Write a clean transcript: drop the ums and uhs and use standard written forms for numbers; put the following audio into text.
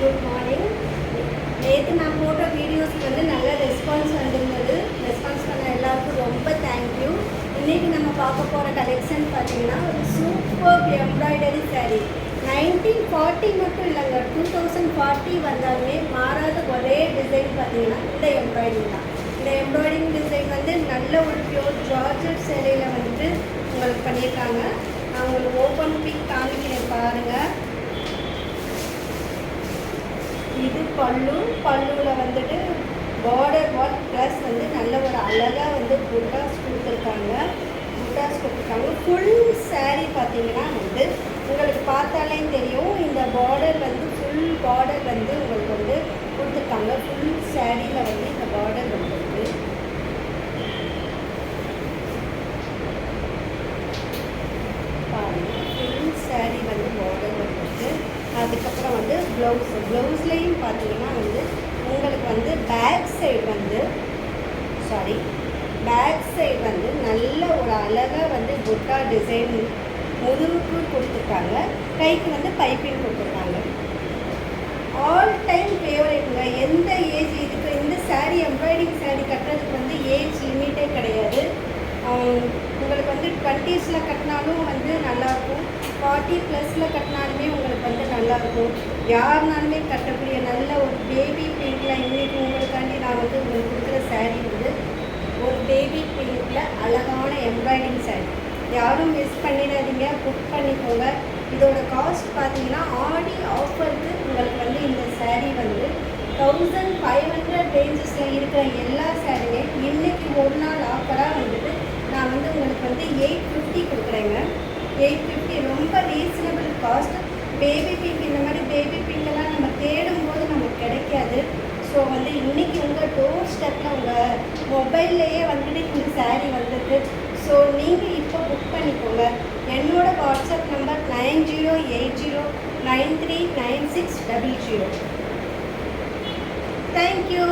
Good morning. நேற்று நான் போட்ட வீடியோஸ்க்கு வந்து நல்ல ரெஸ்பான்ஸ் வந்திருந்தது. ரெஸ்பான்ஸ் பண்ண எல்லாருக்கும் ரொம்ப தேங்க்யூ. இன்றைக்கி நம்ம பார்க்க போகிற கலெக்ஷன் பார்த்தீங்கன்னா ஒரு சூப்பர் எம்ப்ராய்டரி சாரீ. 1940 மட்டும் இல்லைங்க, 2040 வந்தாலுமே மாறாத ஒரே டிசைன் பார்த்தீங்கன்னா இந்த எம்ப்ராய்டிங் தான். இந்த எம்ப்ராய்டிங் டிசைன் வந்து நல்ல ஒரு பியூர் ஜார்ஜெட் சேலையில் வந்துட்டு உங்களுக்கு பண்ணியிருக்காங்க. நான் உங்களுக்கு ஓப்பன் பிக் காமிக்கிறேன் பாருங்கள். இது பல்லுவில் வந்துட்டு பார்டர் ஒர்க் ப்ளஸ் வந்து நல்ல ஒரு அழகாக வந்து புட்டாஸ் கொடுத்துருக்காங்க. ஃபுல் சாரீ பார்த்தீங்கன்னா வந்து உங்களுக்கு பார்த்தாலே தெரியும். இந்த பார்டர் வந்து ஃபுல் பார்டர் வந்து உங்களுக்கு வந்து கொடுத்துருக்காங்க. ஃபுல் சாரியில் வந்து இந்த பார்டர் வந்துருக்கு. பாருங்கள், ஃபுல் சாரீ வந்து பார்டர் வந்துருக்கு. அதுக்கப்புறம் வந்து ப்ளவுஸ்லேயும் பார்த்தீங்கன்னா வந்து உங்களுக்கு வந்து பேக் சைடு வந்து நல்ல ஒரு அழகாக வந்து புட்டா டிசைன் முதுகுக்கு கொடுத்துருக்காங்க. கைக்கு வந்து பைப்பிங் கொடுத்துருக்காங்க. ஆல் டைம் ஃபேவரேட்டுங்க. எந்த ஏஜ் இதுக்கு இந்த சாரீ எம்ப்ராய்டிங் சாரீ கட்டுறதுக்கு வந்து ஏஜ் லிமிட்டே கிடையாது. உங்களுக்கு வந்து 20s கட்டினாலும் வந்து நல்லாயிருக்கும், 40+ கட்டினாலுமே உங்களுக்கு வந்து நல்லாயிருக்கும். யாருனாலுமே கட்டக்கூடிய நல்ல ஒரு பேபி பிங்க்கில் இன்றைக்கி உங்களுக்காண்டி நான் வந்து உங்களுக்கு கொடுக்குற சாரீ வந்து ஒரு பேபி பிங்க்கில் அழகான எம்ப்ராய்டிங் சாரீ. யாரும் மிஸ் பண்ணிடாதீங்க, புக் பண்ணிக்கோங்க. இதோட காஸ்ட் பார்த்தீங்கன்னா ஆடி ஆஃபருக்கு உங்களுக்கு வந்து இந்த சாரீ வந்து 1500 ரேஞ்சஸில் இருக்கிற எல்லா சாரியுமே இன்றைக்கி ஒரு நாள் ஆஃபராக வந்துட்டு நான் வந்து உங்களுக்கு வந்து 850 கொடுக்குறேங்க. 850 ரொம்ப ரீசனபிள் காஸ்ட். பேபி பிங்க், இந்த மாதிரி பேபி பிங்கெல்லாம் நம்ம தேடும்போது நமக்கு கிடைக்காது. ஸோ வந்து இன்றைக்கி உங்கள் டோர் ஸ்டெப்பில் உங்கள் மொபைல்லையே வந்துட்டு இந்த சாரீ வந்திருக்கு. ஸோ நீங்கள் இப்போ புக் பண்ணிக்கோங்க. என்னோடய வாட்ஸ்அப் நம்பர் 9080939600. தேங்க்யூ.